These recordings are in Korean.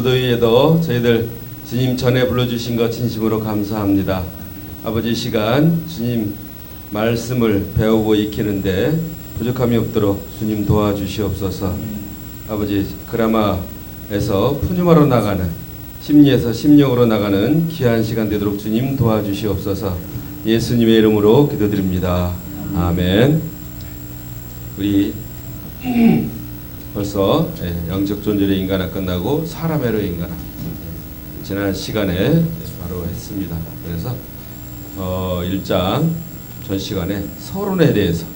무더위에도 저희들 주님 전에 불러주신 것 진심으로 감사합니다. 아버지 시간 주님 말씀을 배우고 익히는데 부족함이 없도록 주님 도와주시옵소서. 아버지 그라마에서 푸뉴마로 나가는 심리에서 심령으로 나가는 귀한 시간 되도록 주님 도와주시옵소서. 예수님의 이름으로 기도드립니다. 아멘. 우리 벌써 영적 존재의 인간화 끝나고 사람의 인간화 지난 시간에 바로 했습니다. 그래서 1장 전 시간에 서론에 대해서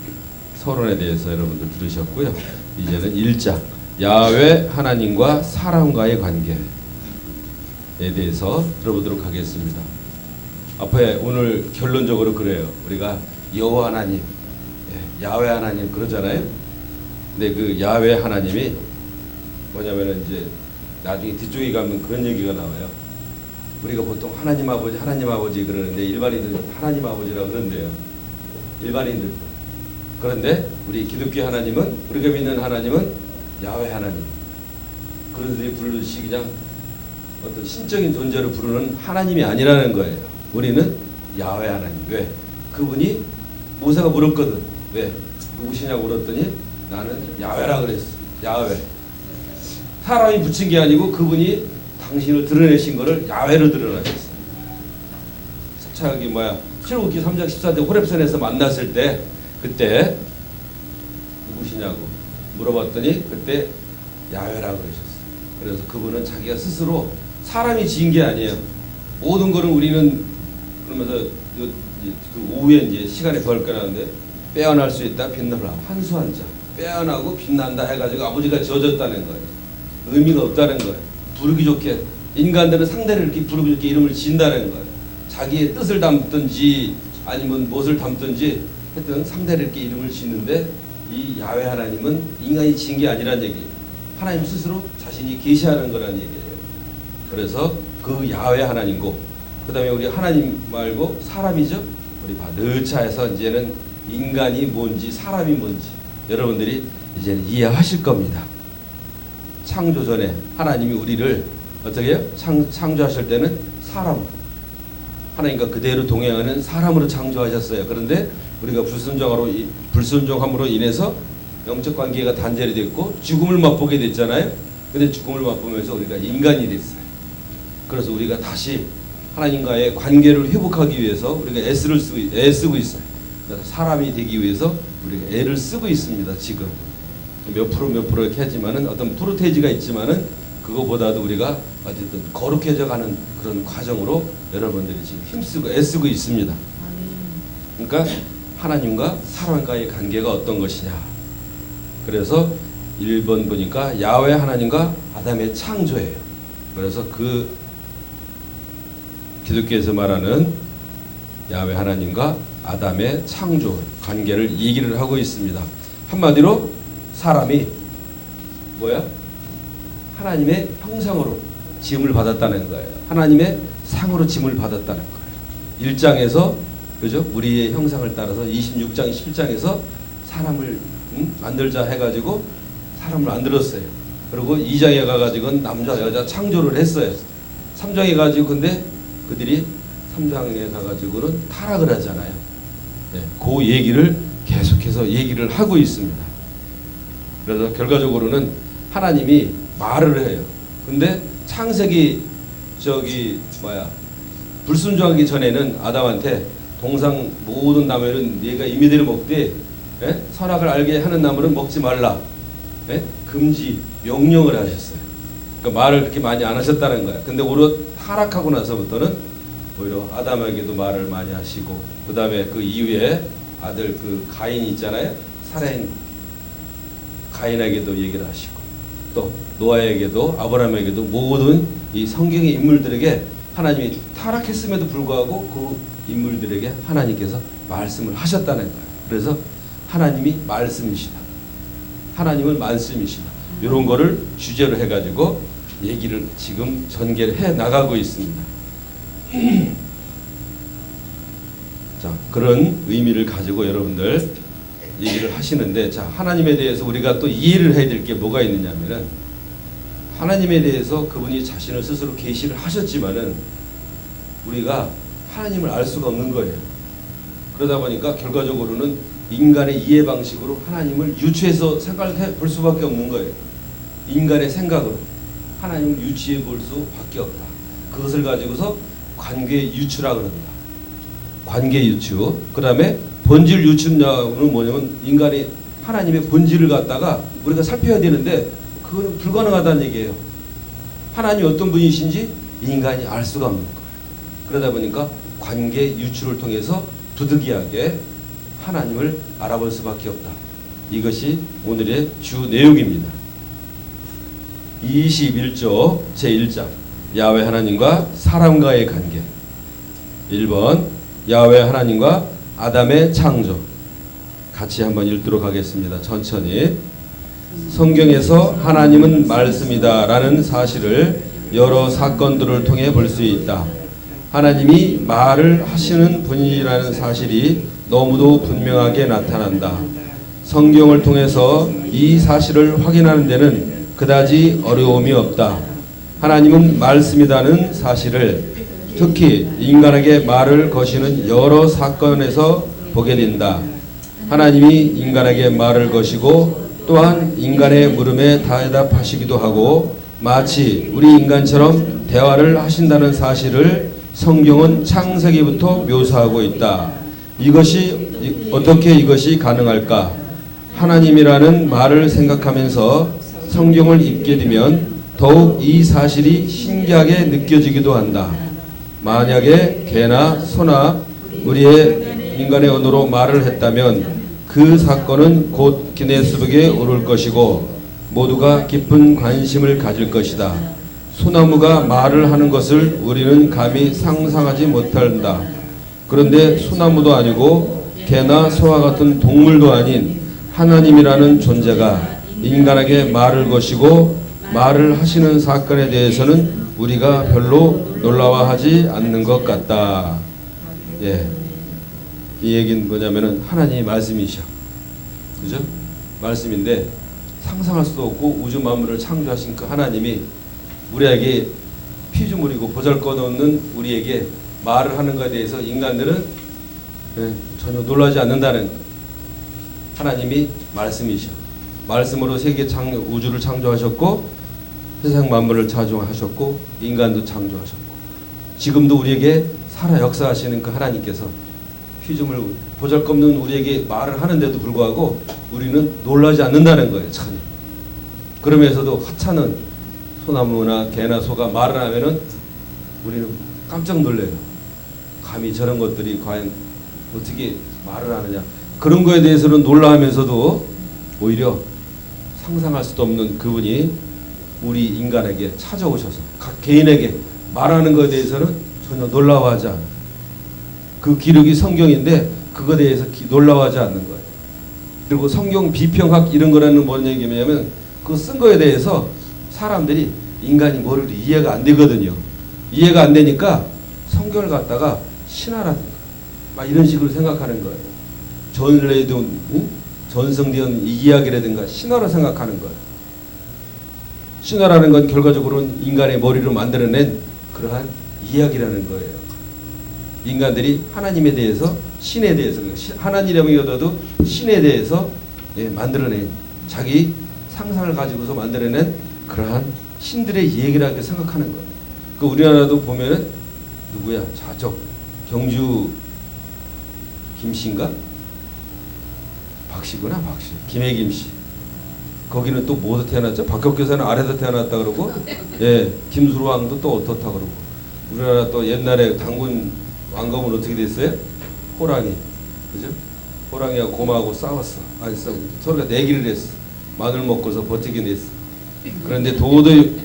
여러분들 들으셨고요. 이제는 1장 야훼 하나님과 사람과의 관계에 대해서 들어보도록 하겠습니다. 앞에 오늘 결론적으로 그래요. 우리가 여호와 하나님, 야훼 하나님 그러잖아요. 근데 그 야훼 하나님이 뭐냐면은 이제 나중에 뒤쪽에 가면 그런 얘기가 나와요. 우리가 보통 하나님 아버지 그러는데 일반인들 하나님 아버지라고 그런대요. 일반인들. 그런데 우리 기독교 하나님은, 우리가 믿는 하나님은 야훼 하나님. 그런데 부르듯이 그냥 어떤 신적인 존재로 부르는 하나님이 아니라는 거예요. 우리는 야훼 하나님. 왜? 그분이 모세가 물었거든. 왜? 누구시냐고 물었더니 나는 야훼라 그랬어. 야훼. 사람이 붙인 게 아니고 그분이 당신을 드러내신 거를 야훼로 드러나셨어요. 저기 출애굽기 3장 14절 호렙산에서 만났을 때 그때 누구시냐고 물어봤더니 그때 야훼라 그러셨어요. 그래서 그분은 자기가 스스로 사람이 지은 게 아니에요. 모든 거는 우리는 그러면서 그 오후에 이제 시간이 덜 끝나는데 빼어날 수 있다 빛나라 한수 한자 빼어나고 빛난다 해가지고 아버지가 지어졌다는 거예요. 의미가 없다는 거예요. 부르기 좋게 인간들은 상대를 이렇게 부르기 좋게 이름을 지은다는 거예요. 자기의 뜻을 담든지 아니면 무엇을 담든지 하여튼 상대를 이렇게 이름을 짓는데 이 야훼 하나님은 인간이 지은 게 아니란 얘기예요. 하나님 스스로 자신이 계시하는 거란 얘기예요. 그래서 그 야훼 하나님고 그 다음에 우리 하나님 말고 사람이죠. 우리 느차에서 이제는 인간이 뭔지 사람이 뭔지 여러분들이 이제는 이해하실 겁니다. 창조 전에 하나님이 우리를 어떻게 해요? 창조하실 때는 사람 하나님과 그대로 동행하는 사람으로 창조하셨어요. 그런데 우리가 불순종함으로 인해서 영적 관계가 단절이 됐고 죽음을 맛보게 됐잖아요. 근데 죽음을 맛보면서 우리가 인간이 됐어요. 그래서 우리가 다시 하나님과의 관계를 회복하기 위해서 우리가 애쓰고 있어요. 그래서 사람이 되기 위해서 우리가 애를 쓰고 있습니다. 지금 몇 프로 이렇게 하지만은 어떤 프로테이지가 있지만은 그거보다도 우리가 어쨌든 거룩해져 가는 그런 과정으로 여러분들이 지금 힘쓰고 애쓰고 있습니다. 그러니까 하나님과 사람과의 관계가 어떤 것이냐. 그래서 1번 보니까 야훼 하나님과 아담의 창조예요. 그래서 그 기독교에서 말하는 야훼 하나님과 아담의 창조 관계를 얘기를 하고 있습니다. 한마디로 사람이 하나님의 형상으로 지음을 받았다는 거예요. 하나님의 상으로 지음을 받았다는 거예요. 1장에서 그죠? 우리의 형상을 따라서 26장 17장에서 사람을 만들자 해가지고 사람을 만들었어요. 그리고 2장에 가가지고는 남자 여자 창조를 했어요. 3장에 가지고 근데 그들이 3장에 가가지고는 타락을 하잖아요. 네, 그 얘기를 계속해서 얘기를 하고 있습니다. 그래서 결과적으로는 하나님이 말을 해요. 근데 창세기 불순종하기 전에는 아담한테 동상 모든 나무는 네가 임의대로 먹되 선악을 알게 하는 나무는 먹지 말라. 금지 명령을 하셨어요. 그러니까 말을 그렇게 많이 안 하셨다는 거야. 근데 오히려 타락하고 나서부터는 오히려 아담에게도 말을 많이 하시고 그 다음에 그 이후에 아들 그 가인 있잖아요. 살아인 가인에게도 얘기를 하시고 또 노아에게도 아브라함에게도 모든 이 성경의 인물들에게 하나님이 타락했음에도 불구하고 그 인물들에게 하나님께서 말씀을 하셨다는 거예요. 그래서 하나님이 말씀이시다. 하나님은 말씀이시다. 이런 거를 주제로 해가지고 얘기를 지금 전개를 해 나가고 있습니다. 자, 그런 의미를 가지고 여러분들 얘기를 하시는데, 자, 하나님에 대해서 우리가 또 이해를 해야 될 게 뭐가 있느냐면은 하나님에 대해서 그분이 자신을 스스로 계시를 하셨지만은 우리가 하나님을 알 수가 없는 거예요. 그러다 보니까 결과적으로는 인간의 이해 방식으로 하나님을 유추해서 생각해 볼 수밖에 없는 거예요. 인간의 생각으로 하나님을 유추해 볼 수밖에 없다. 그것을 가지고서 관계 유추라고 합니다. 관계 유추. 그 다음에 본질 유추는 뭐냐면 인간이 하나님의 본질을 갖다가 우리가 살펴야 되는데 그거는 불가능하다는 얘기예요. 하나님이 어떤 분이신지 인간이 알 수가 없는 거예요. 그러다 보니까 관계 유추를 통해서 부득이하게 하나님을 알아볼 수밖에 없다. 이것이 오늘의 주 내용입니다. 21조 제1장 야훼 하나님과 사람과의 관계. 1번 야훼 하나님과 아담의 창조. 같이 한번 읽도록 하겠습니다. 천천히. 성경에서 하나님은 말씀이다 라는 사실을 여러 사건들을 통해 볼 수 있다. 하나님이 말을 하시는 분이라는 사실이 너무도 분명하게 나타난다. 성경을 통해서 이 사실을 확인하는 데는 그다지 어려움이 없다. 하나님은 말씀이라는 사실을 특히 인간에게 말을 거시는 여러 사건에서 보게 된다. 하나님이 인간에게 말을 거시고 또한 인간의 물음에 대답하시기도 하고 마치 우리 인간처럼 대화를 하신다는 사실을 성경은 창세기부터 묘사하고 있다. 어떻게 이것이 가능할까? 하나님이라는 말을 생각하면서 성경을 읽게 되면 더욱 이 사실이 신기하게 느껴지기도 한다. 만약에 개나 소나 우리의 인간의 언어로 말을 했다면 그 사건은 곧 기네스북에 오를 것이고 모두가 깊은 관심을 가질 것이다. 소나무가 말을 하는 것을 우리는 감히 상상하지 못한다. 그런데 소나무도 아니고 개나 소와 같은 동물도 아닌 하나님이라는 존재가 인간에게 말을 거시고 말을 하시는 사건에 대해서는 우리가 별로 놀라워하지 않는 것 같다. 예, 이 얘기는 뭐냐면은 하나님이 말씀이셔. 그죠? 말씀인데 상상할 수도 없고 우주 만물을 창조하신 그 하나님이 우리에게 피조물이고 보잘것없는 우리에게 말을 하는 것에 대해서 인간들은 전혀 놀라지 않는다는 하나님이 말씀이셔. 말씀으로 세계 우주를 창조하셨고 세상 만물을 창조하셨고 인간도 창조하셨고 지금도 우리에게 살아 역사하시는 그 하나님께서 피조물 보잘것없는 우리에게 말을 하는데도 불구하고 우리는 놀라지 않는다는 거예요. 전혀. 그러면서도 하찮은 소나무나 개나 소가 말을 하면은 우리는 깜짝 놀래요. 감히 저런 것들이 과연 어떻게 말을 하느냐. 그런 거에 대해서는 놀라하면서도 오히려 상상할 수도 없는 그분이 우리 인간에게 찾아오셔서 각 개인에게 말하는 것에 대해서는 전혀 놀라워하지 않아요. 그 기록이 성경인데 그거에 대해서 놀라워하지 않는 거예요. 그리고 성경 비평학 이런 거라는 뭔 얘기냐면 그 쓴 거에 대해서 사람들이 인간이 머리로 이해가 안 되거든요. 이해가 안 되니까 성경을 갖다가 신화라든가 막 이런 식으로 생각하는 거예요. 전성된 이야기라든가 신화로 생각하는 거예요. 신화라는 건 결과적으로는 인간의 머리로 만들어낸 그러한 이야기라는 거예요. 인간들이 하나님에 대해서 신에 대해서 하나님이라도 신에 대해서 만들어낸 자기 상상을 가지고서 만들어낸 그러한 신들의 얘기라고 생각하는 거예요. 그 우리나라도 보면은 누구야? 저쪽 경주 김씨인가? 박씨구나. 박씨. 김혜김 씨. 거기는 또 뭐도 태어났죠? 박혁교사는 아래서 태어났다 그러고 김수로왕도 또 어떻다 그러고 우리나라 또 옛날에 당군 왕검은 어떻게 됐어요? 호랑이. 그죠? 호랑이하고 곰하고 싸웠어. 아니 서로가 내기를 했어. 마늘 먹고서 버티긴 했어. 그런데 도저히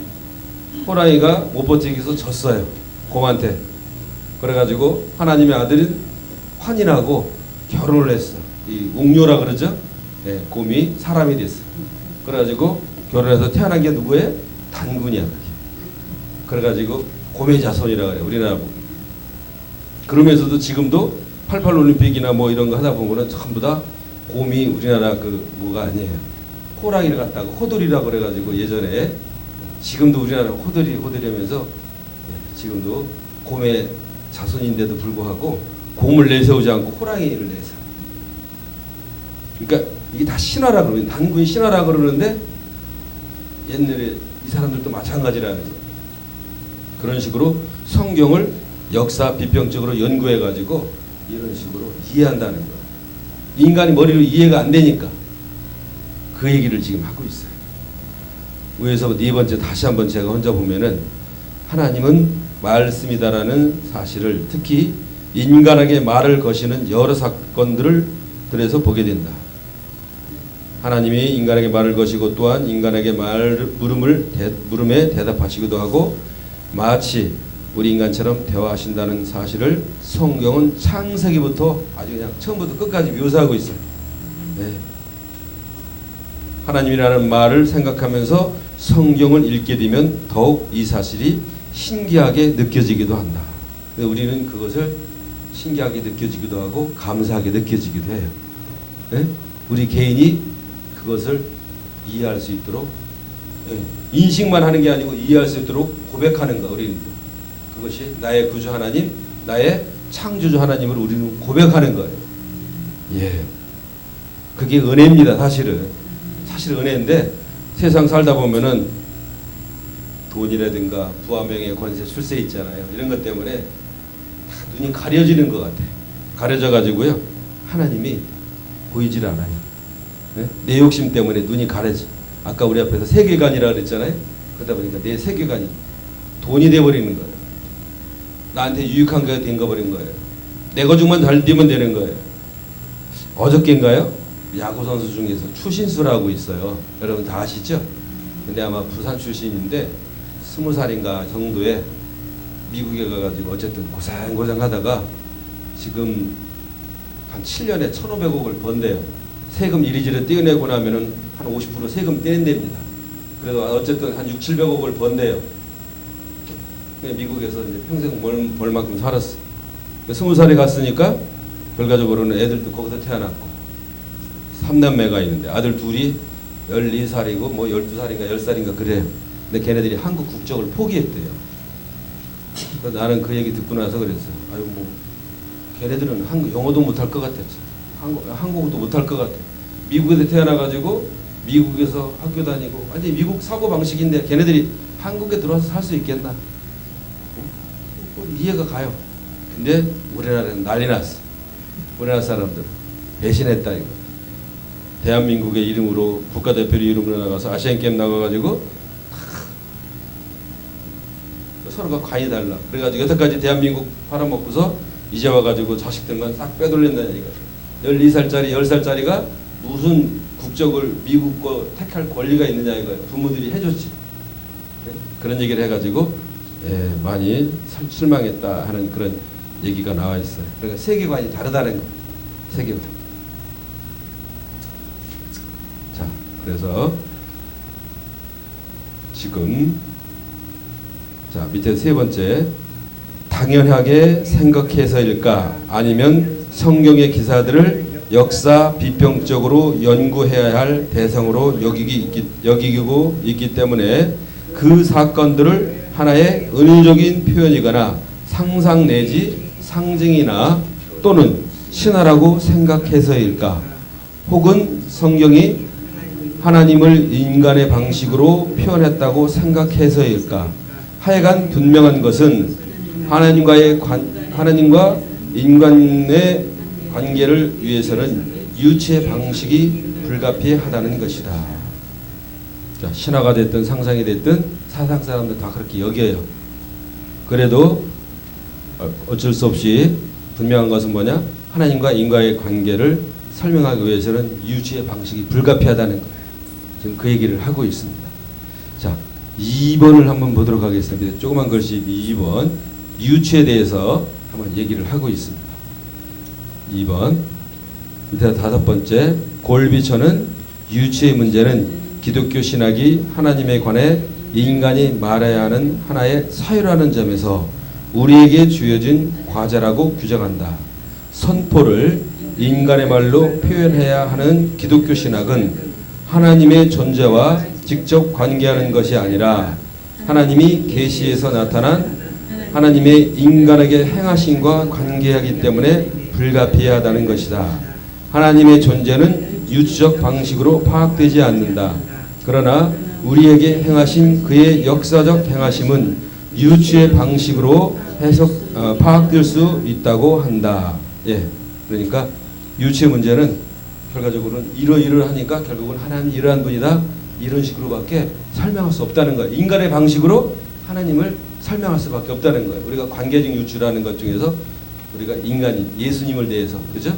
호랑이가 못 버티기서 졌어요. 곰한테. 그래가지고 하나님의 아들인 환인하고 결혼을 했어. 이 웅료라 그러죠? 곰이 사람이 됐어. 그래가지고 결혼해서 태어난 게 누구예요? 단군이야. 그래가지고 곰의 자손이라 그래요. 우리나라 보면. 그러면서도 지금도 88 올림픽이나 뭐 이런 거 하다 보면은 전부 다 곰이 우리나라 그 뭐가 아니에요. 호랑이를 갖다가 호돌이라 그래가지고 예전에 지금도 우리나라 호들이하면서 지금도 곰의 자손인데도 불구하고 곰을 내세우지 않고 호랑이를 내세워. 그러니까 이게 다 신화라 그러는, 단군 신화라 그러는데 옛날에 이 사람들도 마찬가지라는 거예요. 그런 식으로 성경을 역사 비평적으로 연구해 가지고 이런 식으로 이해한다는 거예요. 인간이 머리로 이해가 안 되니까 그 얘기를 지금 하고 있어요. 위에서 네 번째 다시 한번 제가 혼자 보면은 하나님은 말씀이다라는 사실을, 특히 인간에게 말을 거시는 여러 사건들을 들여서 보게 된다. 하나님이 인간에게 말을 거시고 또한 인간에게 물음에 대답하시기도 하고 마치 우리 인간처럼 대화하신다는 사실을 성경은 창세기부터 아주 그냥 처음부터 끝까지 묘사하고 있어요. 네. 하나님이라는 말을 생각하면서 성경을 읽게 되면 더욱 이 사실이 신기하게 느껴지기도 한다. 근데 우리는 그것을 신기하게 느껴지기도 하고 감사하게 느껴지기도 해요. 네? 우리 개인이 그것을 이해할 수 있도록, 인식만 하는 게 아니고 이해할 수 있도록 고백하는 거. 우리는 그것이 나의 구주 하나님, 나의 창조주 하나님을 우리는 고백하는 거예요. 예, 그게 은혜입니다. 사실은 은혜인데 세상 살다 보면은 돈이라든가 부와 명예 권세 출세 있잖아요. 이런 것 때문에 다 눈이 가려지는 것 같아. 가려져 가지고요 하나님이 보이질 않아요. 네? 내 욕심 때문에 눈이 가려져. 아까 우리 앞에서 세계관이라 그랬잖아요. 그러다 보니까 내 세계관이 돈이 돼버리는 거예요. 나한테 유익한 게 된 거 버린 거예요. 내 거중만 잘 되면 되는 거예요. 어저께인가요? 야구 선수 중에서 추신수라고 있어요. 여러분 다 아시죠? 근데 아마 부산 출신인데 20살인가 정도에 미국에 가가지고 어쨌든 고생 하다가 지금 한 7년에 1,500억을 번대요. 세금 이리저리 떼어내고 나면은 한 50% 세금 떼낸답니다. 그래도 어쨌든 한 600~700억을 번대요. 미국에서 이제 평생 벌 만큼 살았어. 20살에 갔으니까 결과적으로는 애들도 거기서 태어났고 3남매가 있는데 아들 둘이 14살이고 뭐 12살인가 10살인가 그래요. 근데 걔네들이 한국 국적을 포기했대요. 그래서 나는 그 얘기 듣고 나서 그랬어요. 아유 뭐 걔네들은 영어도 못할 것 같아. 한국어도 못할 것 같아. 미국에서 태어나가지고 미국에서 학교 다니고 완전히 미국 사고방식인데 걔네들이 한국에 들어와서 살 수 있겠나? 이해가 가요. 근데 우리나라는 난리 났어. 우리나라 사람들 배신했다 이거. 대한민국의 이름으로 국가대표 이름으로 나가서 아시안게임 나가가지고 서로가 관이 달라. 그래가지고 여태까지 대한민국 팔아먹고서 이제 와가지고 자식들만 싹 빼돌린다는 얘기가. 12살짜리 10살짜리가 무슨 국적을 미국 거 택할 권리가 있느냐 이거예요. 부모들이 해줬지. 네? 그런 얘기를 해가지고 많이 실망했다 하는 그런 얘기가 나와 있어요. 그러니까 세계관이 다르다는 거예요. 세계관. 자, 그래서 지금 자 밑에 세 번째, 당연하게 생각해서일까 아니면 성경의 기사들을 역사 비평적으로 연구해야 할 대상으로 여기고 있기 때문에 그 사건들을 하나의 은유적인 표현이거나 상상 내지 상징이나 또는 신화라고 생각해서일까, 혹은 성경이 하나님을 인간의 방식으로 표현했다고 생각해서일까. 하여간 분명한 것은 하나님과 인간의 관계를 위해서는 유치의 방식이 불가피하다는 것이다. 자, 신화가 됐든 상상이 됐든 사상 사람들 다 그렇게 여겨요. 그래도 어쩔 수 없이 분명한 것은 뭐냐? 하나님과 인간의 관계를 설명하기 위해서는 유치의 방식이 불가피하다는 거예요. 지금 그 얘기를 하고 있습니다. 자, 2번을 한번 보도록 하겠습니다. 조그만 글씨 2번, 유치에 대해서 한번 얘기를 하고 있습니다. 2번 밑에 5번째, 골비처는 유치의 문제는 기독교 신학이 하나님에 관해 인간이 말해야 하는 하나의 사유라는 점에서 우리에게 주어진 과제라고 규정한다. 선포를 인간의 말로 표현해야 하는 기독교 신학은 하나님의 존재와 직접 관계하는 것이 아니라 하나님이 계시에서 나타난 하나님의 인간에게 행하심과 관계하기 때문에 불가피하다는 것이다. 하나님의 존재는 유추적 방식으로 파악되지 않는다. 그러나 우리에게 행하신 그의 역사적 행하심은 유추의 방식으로 파악될 수 있다고 한다. 예, 그러니까 유추의 문제는 결과적으로는 이러하니까 결국은 하나님 이러한 분이다, 이런 식으로밖에 설명할 수 없다는 거예요. 인간의 방식으로 하나님을 설명할 수밖에 없다는 거예요. 우리가 관계적 유추라는 것 중에서 우리가 인간인 예수님을 대해서, 그죠?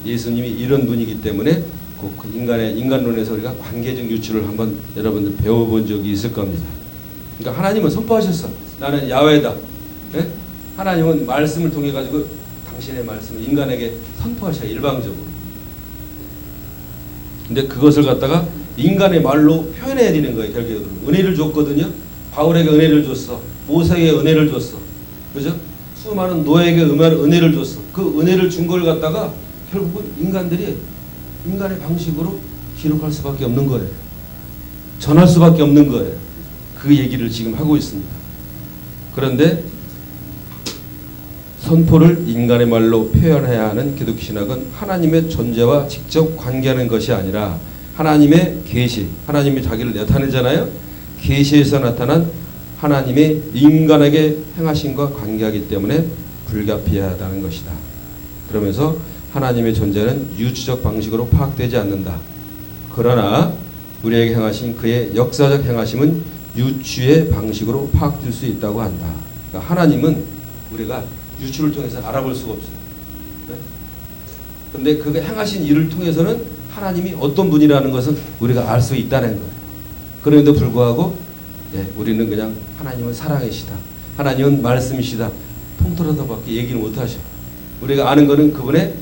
예수님이 이런 분이기 때문에 그 인간론에서 우리가 관계적 유추를 한번 여러분들 배워본 적이 있을 겁니다. 그러니까 하나님은 선포하셨어. 나는 야훼다. 예? 하나님은 말씀을 통해 가지고 당신의 말씀을 인간에게 선포하셔, 일방적으로. 근데 그것을 갖다가 인간의 말로 표현해야 되는 거예요. 결국으로 은혜를 줬거든요. 바울에게 은혜를 줬어. 모세에게 은혜를 줬어. 그죠? 수많은 노예에게 은혜를 줬어. 그 은혜를 준 걸 갖다가 결국은 인간들이 인간의 방식으로 기록할 수밖에 없는 거예요. 전할 수밖에 없는 거예요. 그 얘기를 지금 하고 있습니다. 그런데 선포를 인간의 말로 표현해야 하는 기독신학은 하나님의 존재와 직접 관계하는 것이 아니라 하나님의 계시, 하나님이 자기를 나타내잖아요. 계시에서 나타난 하나님의 인간에게 행하심과 관계하기 때문에 불가피하다는 것이다. 그러면서 하나님의 존재는 유추적 방식으로 파악되지 않는다. 그러나 우리에게 행하신 그의 역사적 행하심은 유추의 방식으로 파악될 수 있다고 한다. 그러니까 하나님은 우리가 유추를 통해서 알아볼 수가 없어요. 그런데 그 행하신 일을 통해서는 하나님이 어떤 분이라는 것은 우리가 알 수 있다는 거예요. 그런데도 불구하고 우리는 그냥 하나님은 사랑이시다, 하나님은 말씀이시다, 통틀어서밖에 얘기를 못하셔. 우리가 아는 거는 그분의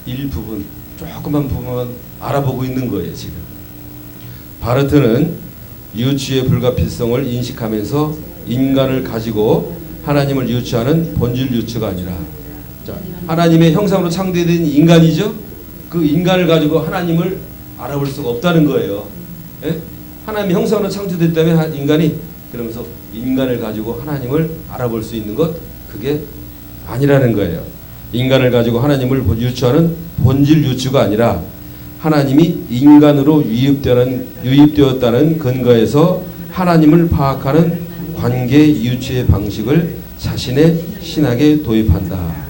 일부분, 조그만 부분만 알아보고 있는 거예요. 지금 바르트는 유추의 불가피성을 인식하면서 인간을 가지고 하나님을 유추하는 본질 유추가 아니라, 자, 하나님의 형상으로 창조된 인간이죠. 그 인간을 가지고 하나님을 알아볼 수가 없다는 거예요. 예? 하나님의 형상으로 창조됐다면 인간이, 그러면서 인간을 가지고 하나님을 알아볼 수 있는 것, 그게 아니라는 거예요. 인간을 가지고 하나님을 유추하는 본질 유추가 아니라 하나님이 인간으로 유입되었다는 근거에서 하나님을 파악하는 관계 유추의 방식을 자신의 신학에 도입한다.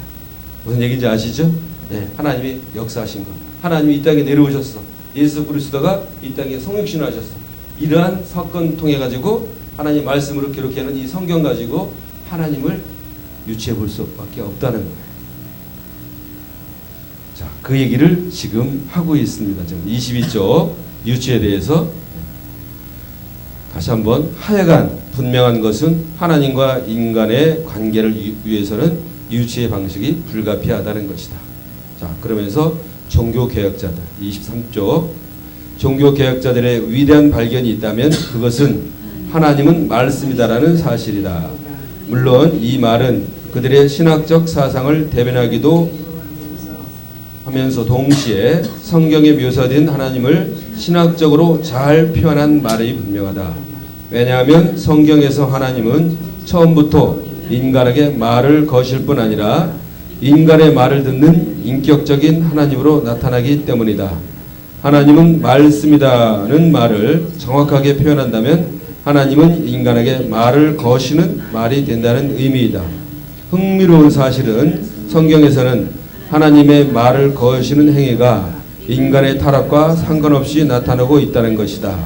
무슨 얘기인지 아시죠? 네, 하나님이 역사하신 것. 하나님이 이 땅에 내려오셨어. 예수 그리스도가 이 땅에 성육신하셨어. 이러한 사건 통해 가지고 하나님 말씀으로 기록하는 이 성경 가지고 하나님을 유추해 볼 수밖에 없다는 거예요. 자, 그 얘기를 지금 하고 있습니다. 지금 22쪽 유추에 대해서 다시 한번 하여간 분명한 것은 하나님과 인간의 관계를 위해서는 유추의 방식이 불가피하다는 것이다. 자, 그러면서 종교개혁자들 23쪽 종교개혁자들의 위대한 발견이 있다면 그것은 하나님은 말씀이다라는 사실이다. 물론 이 말은 그들의 신학적 사상을 대변하기도 하면서 동시에 성경에 묘사된 하나님을 신학적으로 잘 표현한 말이 분명하다. 왜냐하면 성경에서 하나님은 처음부터 인간에게 말을 거실 뿐 아니라 인간의 말을 듣는 인격적인 하나님으로 나타나기 때문이다. 하나님은 말씀이다는 말을 정확하게 표현한다면 하나님은 인간에게 말을 거시는 말이 된다는 의미이다. 흥미로운 사실은 성경에서는 하나님의 말을 거시는 행위가 인간의 타락과 상관없이 나타나고 있다는 것이다.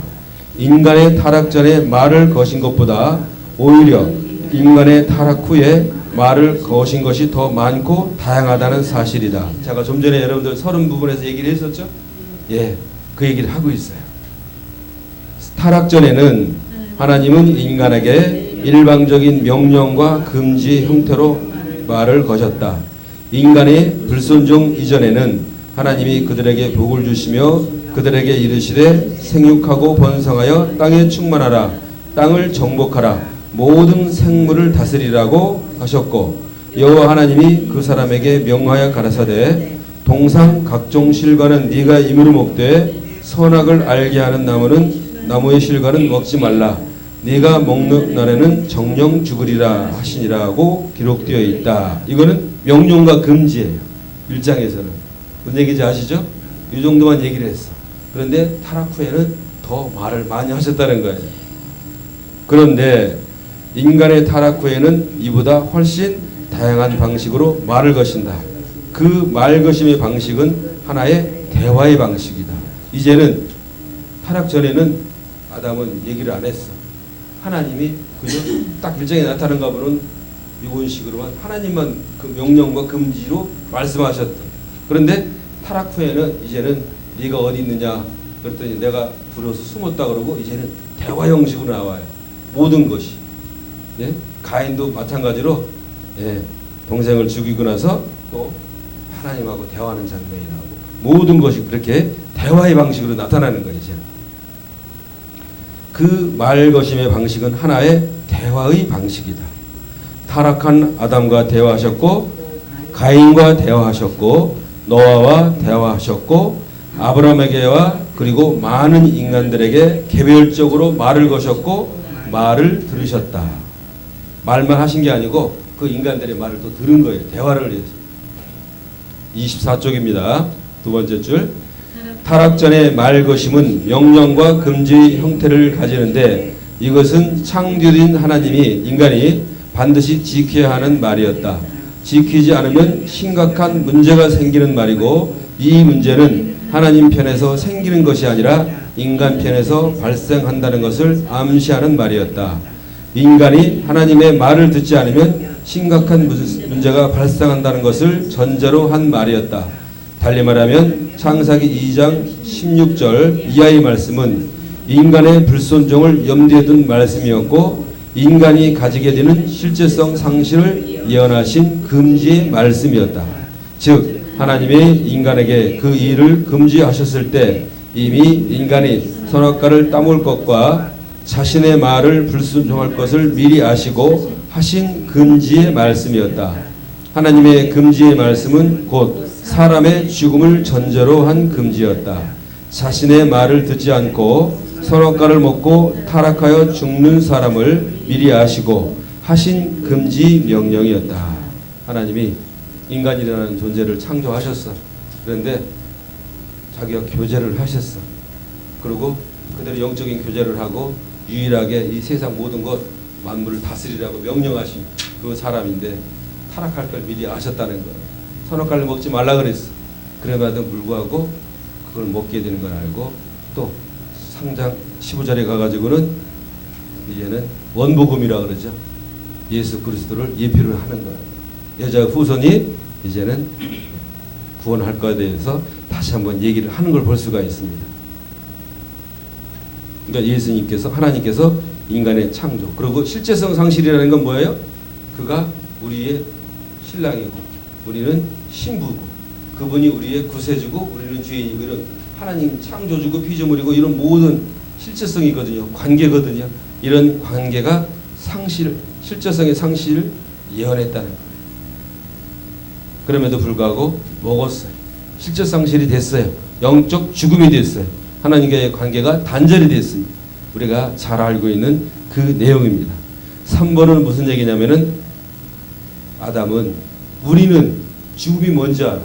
인간의 타락 전에 말을 거신 것보다 오히려 인간의 타락 후에 말을 거신 것이 더 많고 다양하다는 사실이다. 제가 좀 전에 여러분들 서른 부분에서 얘기를 했었죠? 예, 그 얘기를 하고 있어요. 타락 전에는 하나님은 인간에게 일방적인 명령과 금지 형태로 말을 거셨다. 인간의 불순종 이전에는 하나님이 그들에게 복을 주시며 그들에게 이르시되 생육하고 번성하여 땅에 충만하라, 땅을 정복하라, 모든 생물을 다스리라고 하셨고, 여호와 하나님이 그 사람에게 명하여 가라사대 동상 각종 실과는 네가 임으로 먹되 선악을 알게 하는 나무의 실과는 먹지 말라. 네가 먹는 날에는 정령 죽으리라 하시니라고 기록되어 있다. 이거는 명령과 금지예요. 1장에서는. 무슨 얘기인지 아시죠? 이 정도만 얘기를 했어. 그런데 타락 후에는 더 말을 많이 하셨다는 거예요. 그런데 인간의 타락 후에는 이보다 훨씬 다양한 방식으로 말을 거신다. 그 말 거심의 방식은 하나의 대화의 방식이다. 이제는 타락 전에는 아담은 얘기를 안 했어. 하나님이 그저 딱 일장에 나타난가 보는 이런 식으로만 하나님만 그 명령과 금지로 말씀하셨다. 그런데 타락 후에는 이제는 네가 어디 있느냐 그랬더니 내가 두려워서 숨었다 그러고 이제는 대화 형식으로 나와요. 모든 것이. 예? 가인도 마찬가지로 예, 동생을 죽이고 나서 또 하나님하고 대화하는 장면이 나오고 모든 것이 그렇게 대화의 방식으로 나타나는 거예요. 이제는. 그 말거심의 방식은 하나의 대화의 방식이다. 타락한 아담과 대화하셨고 가인과 대화하셨고 노아와 대화하셨고 아브라함에게와 그리고 많은 인간들에게 개별적으로 말을 거셨고 말을 들으셨다. 말만 하신 게 아니고 그 인간들의 말을 또 들은 거예요. 대화를 위해서. 24쪽입니다. 두 번째 줄. 타락 전의 말 거심은 명령과 금지의 형태를 가지는데 이것은 창조된 하나님이 인간이 반드시 지켜야 하는 말이었다. 지키지 않으면 심각한 문제가 생기는 말이고 이 문제는 하나님 편에서 생기는 것이 아니라 인간 편에서 발생한다는 것을 암시하는 말이었다. 인간이 하나님의 말을 듣지 않으면 심각한 문제가 발생한다는 것을 전제로 한 말이었다. 달리 말하면 창세기 2장 16절 이하의 말씀은 인간의 불순종을 염두에 둔 말씀이었고 인간이 가지게 되는 실제성 상실을 예언하신 금지의 말씀이었다. 즉 하나님의 인간에게 그 일을 금지하셨을 때 이미 인간이 선악과를 따먹을 것과 자신의 말을 불순종할 것을 미리 아시고 하신 금지의 말씀이었다. 하나님의 금지의 말씀은 곧 사람의 죽음을 전제로 한 금지였다. 자신의 말을 듣지 않고 선악과를 먹고 타락하여 죽는 사람을 미리 아시고 하신 금지 명령이었다. 하나님이 인간이라는 존재를 창조하셨어. 그런데 자기가 교제를 하셨어. 그리고 그대로 영적인 교제를 하고 유일하게 이 세상 모든 것 만물을 다스리라고 명령하신 그 사람인데 타락할 걸 미리 아셨다는 거야. 선악과를 먹지 말라 그랬어. 그럼에도 불구하고 그걸 먹게 되는 걸 알고 또 상장 15절에 가가지고는 이제는 원복음이라 그러죠. 예수 그리스도를 예표를 하는 거예요. 여자 후손이 이제는 구원할 것에 대해서 다시 한번 얘기를 하는 걸 볼 수가 있습니다. 그러니까 예수님께서 하나님께서 인간의 창조 그리고 실제성 상실이라는 건 뭐예요? 그가 우리의 신랑이고 우리는 신부고 그분이 우리의 구세주고 우리는 주인이고 이런 하나님 창조주고 피조물이고 이런 모든 실제성이거든요. 관계거든요. 이런 관계가 실제성의 상실을 예언했다는 거예요. 그럼에도 불구하고 먹었어요. 실제 상실이 됐어요. 영적 죽음이 됐어요. 하나님과의 관계가 단절이 됐습니다. 우리가 잘 알고 있는 그 내용입니다. 3번은 무슨 얘기냐면은 아담은 우리는 죽음이 뭔지 알아.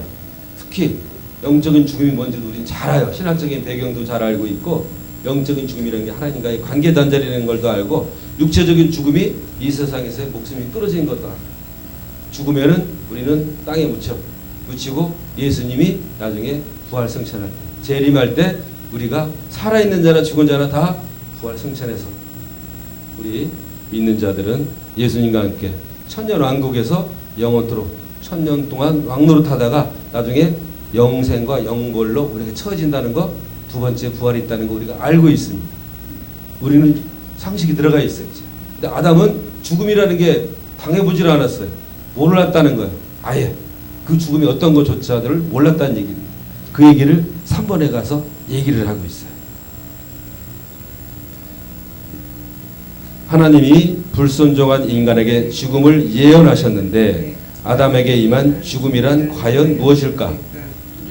특히 영적인 죽음이 뭔지도 우리는 잘 알아요. 신학적인 배경도 잘 알고 있고 영적인 죽음이라는 게 하나님과의 관계 단절이라는 걸도 알고 육체적인 죽음이 이 세상에서의 목숨이 끊어진 것도 알아요. 죽으면은 우리는 땅에 묻히고 예수님이 나중에 부활 승천할 때 재림할 때 우리가 살아있는 자나 죽은 자나 다 부활 승천해서 우리 믿는 자들은 예수님과 함께 천년왕국에서 영원토록 천년 동안 왕노릇하다가 나중에 영생과 영벌로 우리가 처해진다는 거 두 번째 부활이 있다는 거 우리가 알고 있습니다. 우리는 상식이 들어가 있어요. 근데 아담은 죽음이라는 게 당해보질 않았어요. 몰랐다는 거예요. 아예 그 죽음이 어떤 것조차를 몰랐다는 얘기입니다. 그 얘기를 3번에 가서 얘기를 하고 있어요. 하나님이 불순종한 인간에게 죽음을 예언하셨는데 아담에게 임한 죽음이란 과연 무엇일까?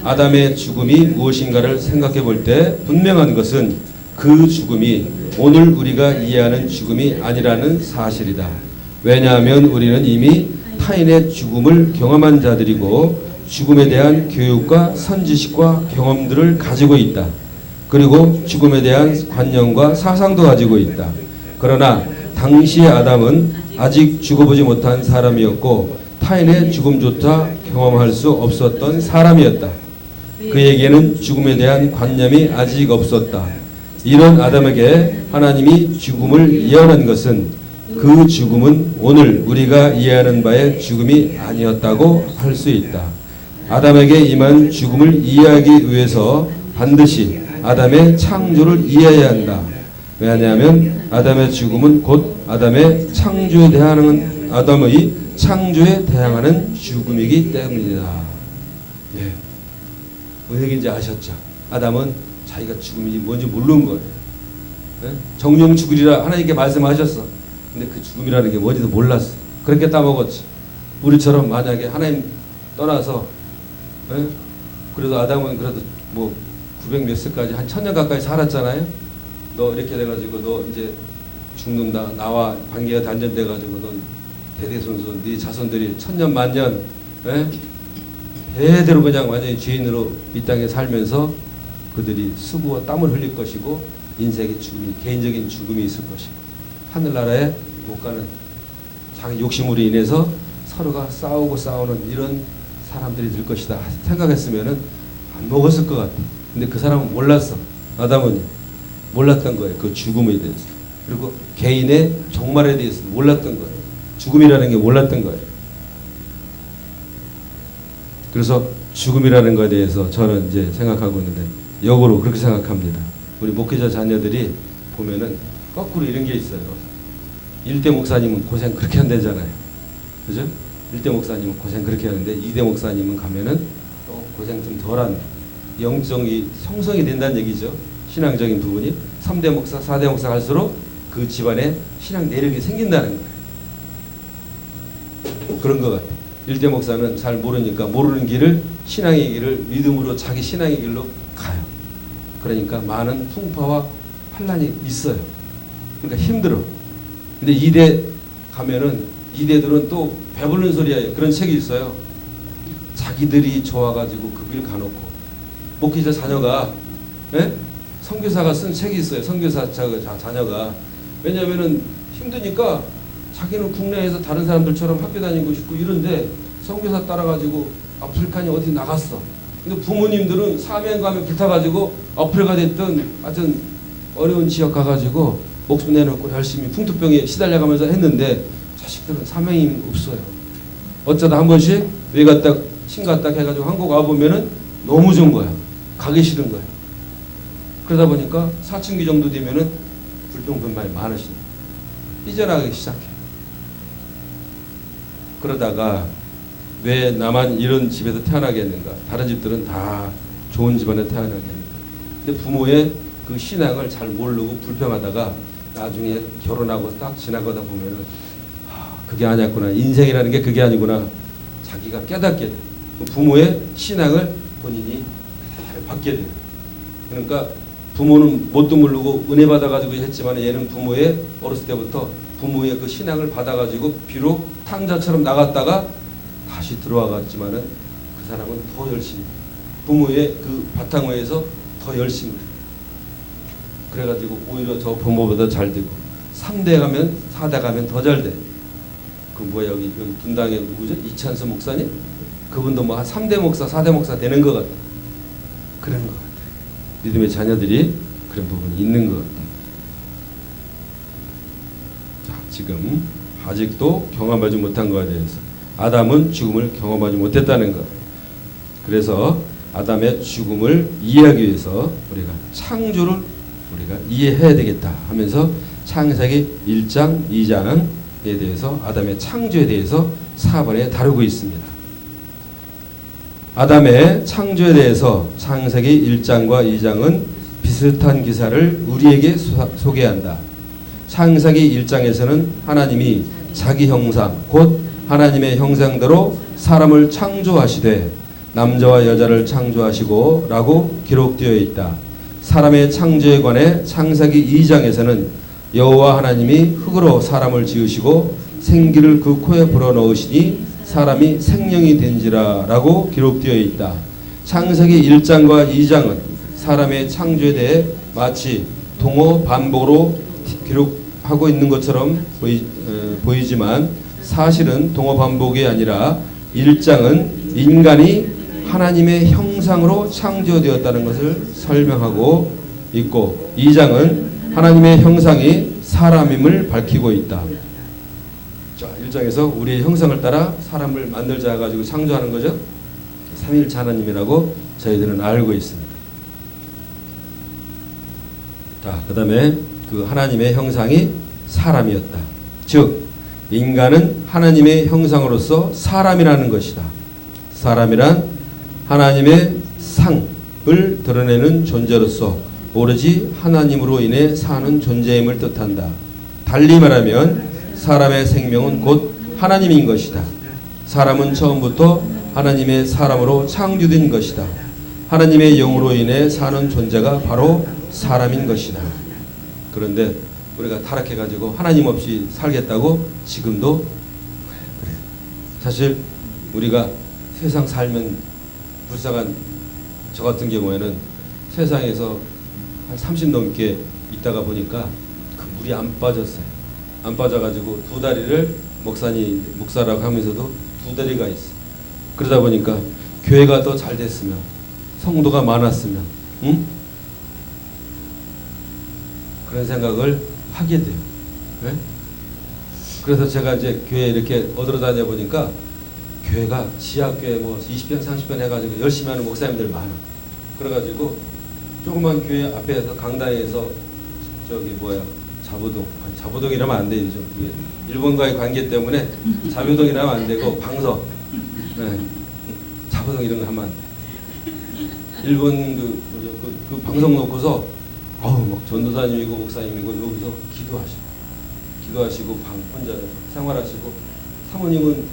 아담의 죽음이 무엇인가를 생각해 볼 때 분명한 것은 그 죽음이 오늘 우리가 이해하는 죽음이 아니라는 사실이다. 왜냐하면 우리는 이미 타인의 죽음을 경험한 자들이고 죽음에 대한 교육과 선지식과 경험들을 가지고 있다. 그리고 죽음에 대한 관념과 사상도 가지고 있다. 그러나 당시의 아담은 아직 죽어보지 못한 사람이었고 타인의 죽음조차 경험할 수 없었던 사람이었다. 그에게는 죽음에 대한 관념이 아직 없었다. 이런 아담에게 하나님이 죽음을 예언한 것은 그 죽음은 오늘 우리가 이해하는 바의 죽음이 아니었다고 할 수 있다. 아담에게 임한 죽음을 이해하기 위해서 반드시 아담의 창조를 이해해야 한다. 왜냐하면 아담의 죽음은 곧 아담의 창조에 대항하는 아담의 창조에 대항하는 죽음이기 때문이다. 예. 무슨 얘기인지 아셨죠? 아담은 자기가 죽음이 뭔지 모르는 거예요. 예? 정령 죽으리라 하나님께 말씀하셨어. 근데 그 죽음이라는 게 뭔지도 몰랐어. 그렇게 따먹었지. 우리처럼 만약에 하나님 떠나서 예? 그래도 아담은 그래도 뭐 900 몇 세까지 한 1000년 가까이 살았잖아요. 너 이렇게 돼가지고 너 이제 죽는다. 나와 관계가 단절돼가지고 너 대대손손 네 자손들이 1000년 만년 예? 대대로 그냥 완전히 죄인으로 이 땅에 살면서 그들이 수고와 땀을 흘릴 것이고 인생의 죽음이 개인적인 죽음이 있을 것이고 하늘나라에 못 가는 자기 욕심으로 인해서 서로가 싸우고 싸우는 이런 사람들이 될 것이다 생각했으면은 안 먹었을 것 같아. 근데 그 사람은 몰랐어. 아담은 몰랐던 거예요. 그 죽음에 대해서. 그리고 개인의 종말에 대해서 몰랐던 거예요. 죽음이라는 게 몰랐던 거예요. 그래서 죽음이라는 것에 대해서 저는 이제 생각하고 있는데 역으로 그렇게 생각합니다. 우리 목회자 자녀들이 보면은 거꾸로 이런 게 있어요. 일대 목사님은 고생 그렇게 한다잖아요. 그죠? 일대 목사님은 고생 그렇게 하는데 이대 목사님은 가면은 또 고생 좀 덜한 영적이 형성이 된다는 얘기죠. 신앙적인 부분이 3대 목사, 4대 목사 갈수록 그 집안에 신앙 내력이 생긴다는 거예요. 그런 것 같아요. 1대 목사는 잘 모르니까 모르는 길을 신앙의 길을 믿음으로 자기 신앙의 길로 가요. 그러니까 많은 풍파와 환란이 있어요. 그러니까 힘들어. 근데 2대 가면은 2대들은 또 배부른 소리예요. 그런 책이 있어요. 자기들이 좋아가지고 그 길 가놓고 목회자 자녀가 예? 선교사가 쓴 책이 있어요. 선교사 자녀가 왜냐하면은 힘드니까 자기는 국내에서 다른 사람들처럼 학교 다니고 싶고 이런데 선교사 따라가지고 아프리카니 어디 나갔어. 근데 부모님들은 사명감에 불타가지고 아프리카 됐든 하여튼 어려운 지역 가가지고 목숨 내놓고 열심히 풍토병에 시달려가면서 했는데 자식들은 사명이 없어요. 어쩌다 한 번씩 외갔다 신갔다 해가지고 한국 와보면은 너무 좋은 거야. 가기 싫은 거야. 그러다 보니까 사춘기 정도 되면은 불평불만이 많으십니다. 삐져나가기 시작해. 그러다가 왜 나만 이런 집에서 태어나겠는가? 다른 집들은 다 좋은 집안에 태어나겠는가? 근데 부모의 그 신앙을 잘 모르고 불평하다가 나중에 결혼하고 딱 지나가다 보면은 그게 아니었구나. 인생이라는 게 그게 아니구나. 자기가 깨닫게 돼. 부모의 신앙을 본인이 잘 받게 돼. 그러니까 부모는 뭣도 모르고 은혜 받아가지고 했지만 얘는 부모의 어렸을 때부터 부모의 그 신앙을 받아가지고 비록 탕자처럼 나갔다가 다시 들어와갔지만은 그 사람은 더 열심히 부모의 그 바탕화에서 더 열심히 그래가지고 오히려 저 부모보다 잘 되고 3대 가면 4대 가면 더 잘 돼. 그 뭐야 여기 분당에 누구죠? 이찬수 목사님? 그분도 뭐 한 3대 목사 4대 목사 되는 것 같아. 그런 것 같아. 믿음의 자녀들이 그런 부분이 있는 것 같아. 자, 지금 아직도 경험하지 못한 것에 대해서 아담은 죽음을 경험하지 못했다는 것. 그래서 아담의 죽음을 이해하기 위해서 우리가 창조를 우리가 이해해야 되겠다 하면서 창세기 1장 2장에 대해서 아담의 창조에 대해서 4번에 다루고 있습니다. 아담의 창조에 대해서 창세기 1장과 2장은 비슷한 기사를 우리에게 소개한다. 창세기 1장에서는 하나님이 자기 형상 곧 하나님의 형상대로 사람을 창조하시되 남자와 여자를 창조하시고 라고 기록되어 있다. 사람의 창조에 관해 창세기 2장에서는 여호와 하나님이 흙으로 사람을 지으시고 생기를 그 코에 불어넣으시니 사람이 생명이 된지라 라고 기록되어 있다. 창세기 1장과 2장은 사람의 창조에 대해 마치 동어 반복으로 기록하고 있는 것처럼 보이지만 사실은 동어 반복이 아니라 1장은 인간이 하나님의 형상으로 창조되었다는 것을 설명하고 있고 2장은 하나님의 형상이 사람임을 밝히고 있다. 자, 1장에서 우리의 형상을 따라 사람을 만들자 해가지고 창조하는 거죠. 삼위일체 하나님이라고 저희들은 알고 있습니다. 자, 그 다음에 그 하나님의 형상이 사람이었다. 즉 인간은 하나님의 형상으로서 사람이라는 것이다. 사람이란 하나님의 상을 드러내는 존재로서 오로지 하나님으로 인해 사는 존재임을 뜻한다. 달리 말하면 사람의 생명은 곧 하나님인 것이다. 사람은 처음부터 하나님의 사람으로 창조된 것이다. 하나님의 영으로 인해 사는 존재가 바로 사람인 것이다. 그런데 우리가 타락해가지고 하나님 없이 살겠다고 지금도 그래. 사실 우리가 세상 살면 불쌍한 저 같은 경우에는 세상에서 한 30 넘게 있다가 보니까 그 물이 안 빠졌어요. 안 빠져가지고 두 다리를 목사라고 하면서도 두 다리가 있어. 그러다 보니까 교회가 더 잘 됐으면 성도가 많았으면 그런 생각을 하게 돼요. 네? 그래서 제가 이제 교회 이렇게 얻으러 다녀 보니까 교회가 지하교회 뭐 20편 30편 해가지고 열심히 하는 목사님들 많아. 그래가지고 조그만 교회 앞에서 강당에서 저기 뭐야 자부동 이러면 안 되죠. 일본과의 관계 때문에 자부동이라면 안 되고 방석 네. 자부동 이런 거 하면 안 돼. 일본 그 방석 놓고서 막 전도사님이고 목사님이고 여기서 기도하시고 방 혼자 생활하시고 사모님은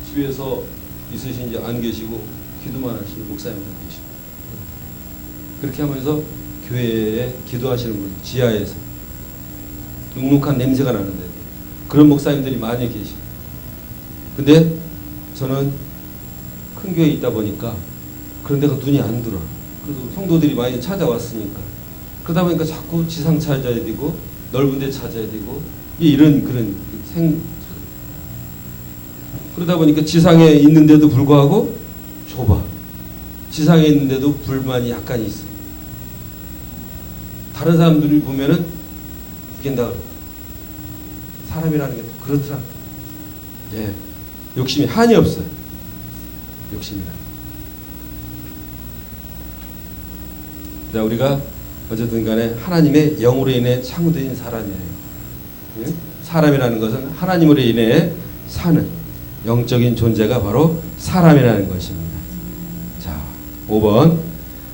집에서 있으신지 안 계시고 기도만 하시는 목사님들 계시고 그렇게 하면서 교회에 기도하시는 분 지하에서 눅눅한 냄새가 나는데 그런 목사님들이 많이 계시고 근데 저는 큰 교회에 있다 보니까 그런 데가 눈이 안 들어. 그래도 성도들이 많이 찾아왔으니까 그러다 보니까 자꾸 지상 찾아야 되고 넓은 데 찾아야 되고 이런 그런 그러다 보니까 지상에 있는데도 불구하고 좁아. 지상에 있는데도 불만이 약간 있어. 다른 사람들이 보면은 웃긴다 그래. 사람이라는 게 또 그렇더라. 예, 욕심이 한이 없어요. 욕심이라. 자, 우리가 어쨌든 간에 하나님의 영으로 인해 창조된 사람이에요. 예? 사람이라는 것은 하나님으로 인해 사는 영적인 존재가 바로 사람이라는 것입니다. 자, 5번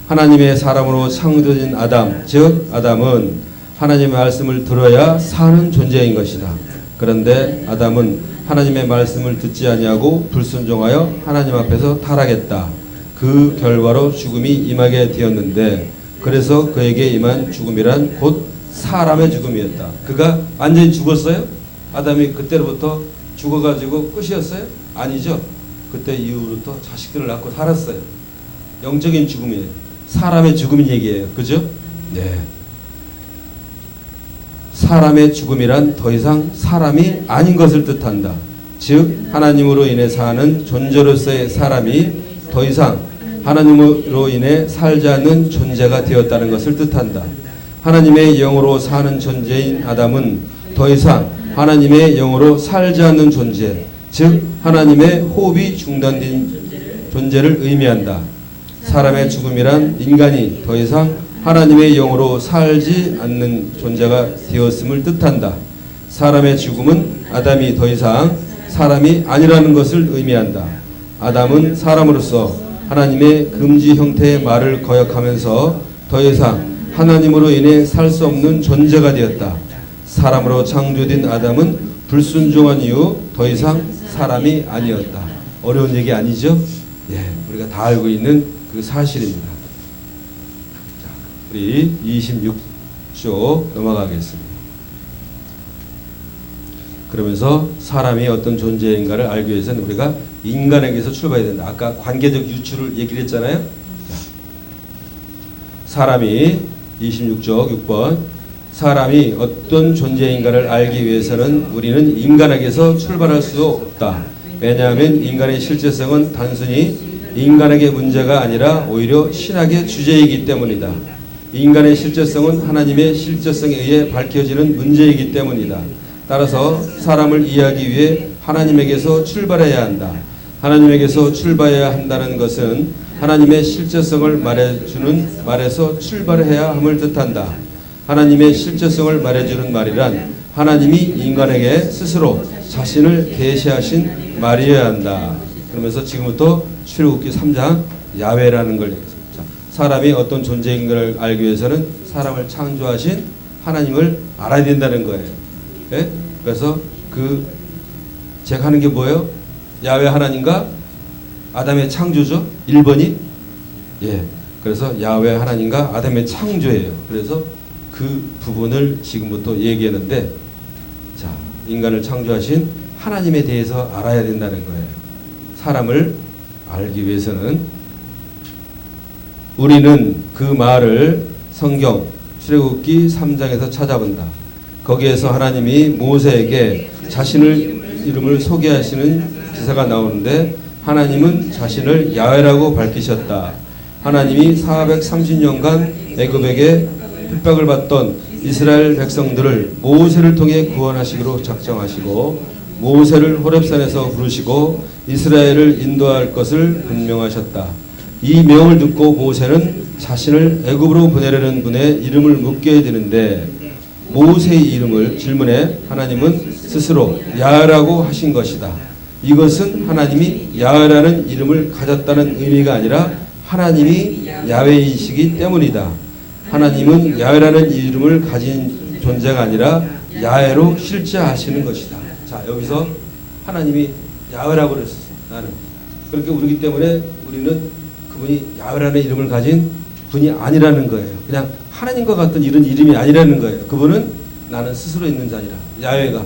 하나님의 사람으로 창조된 아담, 즉 아담은 하나님의 말씀을 들어야 사는 존재인 것이다. 그런데 아담은 하나님의 말씀을 듣지 아니하고 불순종하여 하나님 앞에서 타락했다. 그 결과로 죽음이 임하게 되었는데 그래서 그에게 임한 죽음이란 곧 사람의 죽음이었다. 그가 완전히 죽었어요? 아담이 그때로부터 죽어가지고 끝이었어요? 아니죠. 그때 이후부터 자식들을 낳고 살았어요. 영적인 죽음이에요. 사람의 죽음 얘기예요. 그죠? 네. 사람의 죽음이란 더 이상 사람이 아닌 것을 뜻한다. 즉 하나님으로 인해 사는 존재로서의 사람이 더 이상 하나님으로 인해 살지 않는 존재가 되었다는 것을 뜻한다. 하나님의 영으로 사는 존재인 아담은 더 이상 하나님의 영으로 살지 않는 존재, 즉 하나님의 호흡이 중단된 존재를 의미한다. 사람의 죽음이란 인간이 더 이상 하나님의 영으로 살지 않는 존재가 되었음을 뜻한다. 사람의 죽음은 아담이 더 이상 사람이 아니라는 것을 의미한다. 아담은 사람으로서 하나님의 금지 형태의 말을 거역하면서 더 이상 하나님으로 인해 살 수 없는 존재가 되었다. 사람으로 창조된 아담은 불순종한 이후 더 이상 사람이 아니었다. 어려운 얘기 아니죠? 예, 우리가 다 알고 있는 그 사실입니다. 자, 우리 26쪽 넘어가겠습니다. 그러면서 사람이 어떤 존재인가를 알기 위해서는 우리가 인간에게서 출발해야 된다. 아까 관계적 유추를 얘기를 했잖아요. 사람이 26쪽 6번 사람이 어떤 존재인가를 알기 위해서는 우리는 인간에게서 출발할 수 없다. 왜냐하면 인간의 실제성은 단순히 인간에게 문제가 아니라 오히려 신학의 주제이기 때문이다. 인간의 실제성은 하나님의 실제성에 의해 밝혀지는 문제이기 때문이다. 따라서 사람을 이해하기 위해 하나님에게서 출발해야 한다. 하나님에게서 출발해야 한다는 것은 하나님의 실제성을 말해서 출발해야 함을 뜻한다. 하나님의 실제성을 말해주는 말이란 하나님이 인간에게 스스로 자신을 계시하신 말이어야 한다. 그러면서 지금부터 출애굽기 3장 야훼라는 걸 얘기했습니다. 사람이 어떤 존재인가를 알기 위해서는 사람을 창조하신 하나님을 알아야 된다는 거예요. 예? 그래서 제가 하는 게 뭐예요? 야훼 하나님과 아담의 창조죠. 1번이 예. 그래서 야훼 하나님과 아담의 창조예요. 그래서 그 부분을 지금부터 얘기하는데, 자, 인간을 창조하신 하나님에 대해서 알아야 된다는 거예요. 사람을 알기 위해서는 우리는 그 말을 성경 출애굽기 3장에서 찾아본다. 거기에서 하나님이 모세에게 자신을 이름을 소개하시는 기사가 나오는데 하나님은 자신을 야훼라고 밝히셨다. 하나님이 430년간 애굽에게 핍박을 받던 이스라엘 백성들을 모세를 통해 구원하시기로 작정하시고 모세를 호렙산에서 부르시고 이스라엘을 인도할 것을 분명하셨다. 이 명을 듣고 모세는 자신을 애굽으로 보내려는 분의 이름을 묻게 되는데 모세의 이름을 질문해 하나님은 스스로 야훼라고 하신 것이다. 이것은 하나님이 야훼라는 이름을 가졌다는 의미가 아니라 하나님이 야훼이시기 때문이다. 하나님은 야훼라는 이름을 가진 존재가 아니라 야훼로 실제하시는 것이다. 자, 여기서 하나님이 야훼라고 그랬었어요. 나는. 그렇게 우리기 때문에 우리는 그분이 야훼라는 이름을 가진 분이 아니라는 거예요. 그냥 하나님과 같은 이런 이름이 아니라는 거예요. 그분은 나는 스스로 있는 자니라. 야훼가.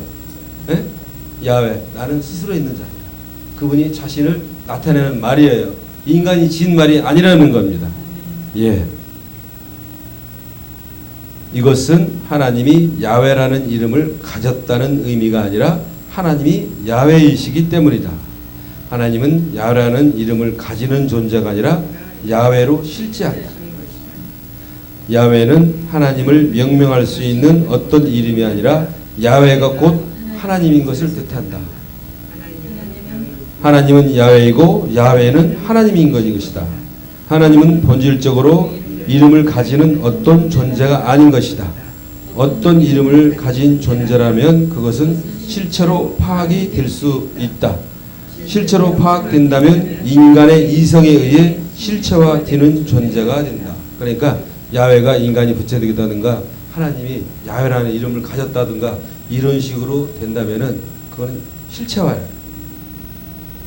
예? 야훼. 나는 스스로 있는 자니라. 그분이 자신을 나타내는 말이에요. 인간이 지은 말이 아니라는 겁니다. 예. 이것은 하나님이 야훼라는 이름을 가졌다는 의미가 아니라 하나님이 야훼이시기 때문이다. 하나님은 야훼라는 이름을 가지는 존재가 아니라 야훼로 실제한다. 야훼는 하나님을 명명할 수 있는 어떤 이름이 아니라 야훼가 곧 하나님인 것을 뜻한다. 하나님은 야훼이고 야훼는 하나님인 것이다. 하나님은 본질적으로 이름을 가지는 어떤 존재가 아닌 것이다. 어떤 이름을 가진 존재라면 그것은 실체로 파악이 될 수 있다. 실체로 파악된다면 인간의 이성에 의해 실체화되는 존재가 된다. 그러니까 야훼가 인간이 부처되다든가 하나님이 야훼라는 이름을 가졌다든가 이런 식으로 된다면은 그거는 실체화예요.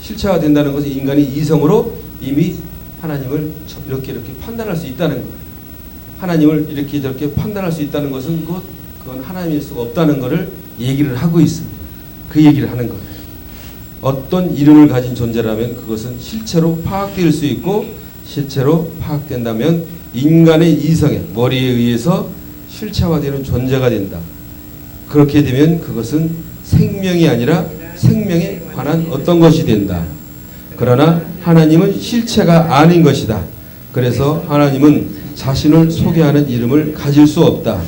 실체화된다는 것은 인간이 이성으로 이미 하나님을 이렇게 판단할 수 있다는 거예요. 하나님을 이렇게 저렇게 판단할 수 있다는 것은 그건 하나님일 수가 없다는 것을 얘기를 하고 있습니다. 그 얘기를 하는 거예요. 어떤 이름을 가진 존재라면 그것은 실체로 파악될 수 있고 실체로 파악된다면 인간의 이성에 머리에 의해서 실체화되는 존재가 된다. 그렇게 되면 그것은 생명이 아니라 생명에 관한 어떤 것이 된다. 그러나 하나님은 실체가 아닌 것이다. 그래서 하나님은 자신을 소개하는 이름을 가질 수 없다.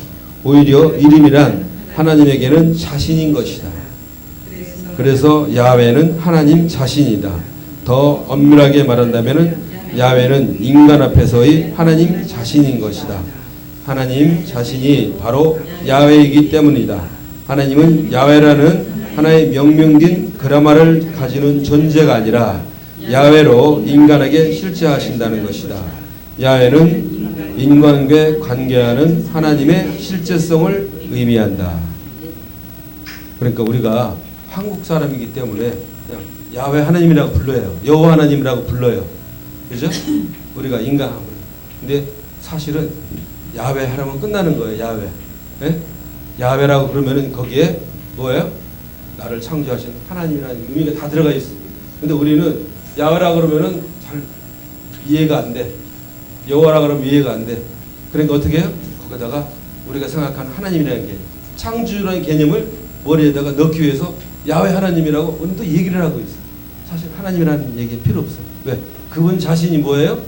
오히려 이름이란 하나님에게는 자신인 것이다. 그래서 야훼는 하나님 자신이다. 더 엄밀하게 말한다면 야훼는 인간 앞에서의 하나님 자신인 것이다. 하나님 자신이 바로 야훼이기 때문이다. 하나님은 야훼라는 하나의 명명된 그라마를 가지는 존재가 아니라 야훼로 인간에게 실제하신다는 것이다. 야훼는 인간과 관계하는 하나님의 실제성을 의미한다. 그러니까 우리가 한국 사람이기 때문에 그냥 야훼 하나님이라고 불러요. 여호와 하나님이라고 불러요. 그죠? 우리가 인간하고. 근데 사실은 야훼 하라면 끝나는 거예요. 야훼. 예? 야훼라고 그러면은 거기에 뭐예요? 나를 창조하신 하나님이라는 의미가 다 들어가 있어. 근데 우리는 야훼라 그러면은 잘 이해가 안 돼. 여호와라 그러면 이해가 안 돼. 그러니까 어떻게 해요? 거기다가 우리가 생각하는 하나님이라는 개념, 창조라는 개념을 머리에다가 넣기 위해서 야훼 하나님이라고 오늘 또 얘기를 하고 있어. 사실 하나님이라는 얘기 필요 없어요. 왜? 그분 자신이 뭐예요?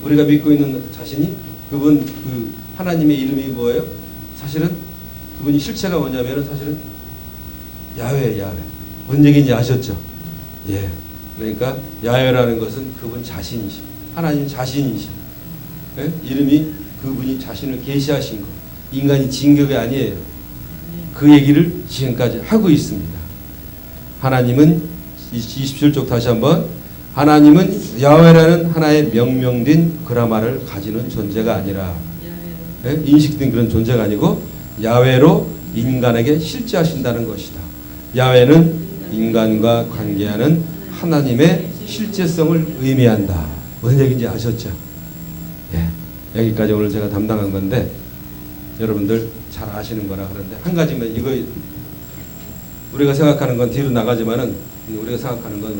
우리가 믿고 있는 자신이 그분 그 하나님의 이름이 뭐예요? 사실은 그분이 실체가 뭐냐면은 사실은 야훼. 뭔 얘기인지 아셨죠? 예. 그러니까 야훼라는 것은 그분 자신이시, 하나님 자신이시. 예? 이름이 그분이 자신을 계시하신 것. 인간이 지은 게 아니에요. 그 얘기를 지금까지 하고 있습니다. 하나님은 27쪽 다시 한번, 하나님은 야훼라는 하나의 명명된 그라마를 가지는 존재가 아니라, 예? 인식된 그런 존재가 아니고 야훼로 인간에게 실제하신다는 것이다. 야훼는 인간과 관계하는 하나님의 실제성을 의미한다. 무슨 얘기인지 아셨죠? 예. 여기까지 오늘 제가 담당한 건데 여러분들 잘 아시는 거라. 그런데 한 가지만, 이거 우리가 생각하는 건 뒤로 나가지만은 우리가 생각하는 건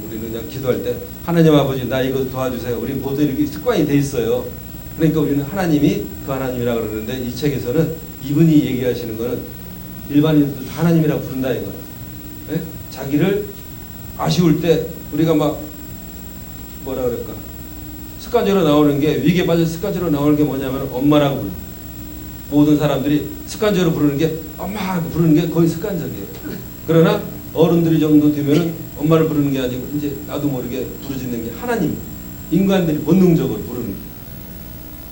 우리는 그냥 기도할 때 하나님 아버지 나 이거 도와주세요. 우리 모두 이렇게 습관이 돼 있어요. 그러니까 우리는 하나님이 그 하나님이라 그러는데 이 책에서는 이분이 얘기하시는 거는 일반인도 하나님이라고 부른다 이거야. 예? 자기를 아쉬울 때 우리가 막 뭐라 그럴까? 습관적으로 나오는 게, 위기에 빠져 습관적으로 나오는 게 뭐냐면 엄마라고 불러. 모든 사람들이 습관적으로 부르는 게 엄마라고 부르는 게 거의 습관적이에요. 그러나 어른들이 정도 되면은 엄마를 부르는 게 아니고 이제 나도 모르게 부르짖는 게 하나님. 인간들이 본능적으로 부르는 게.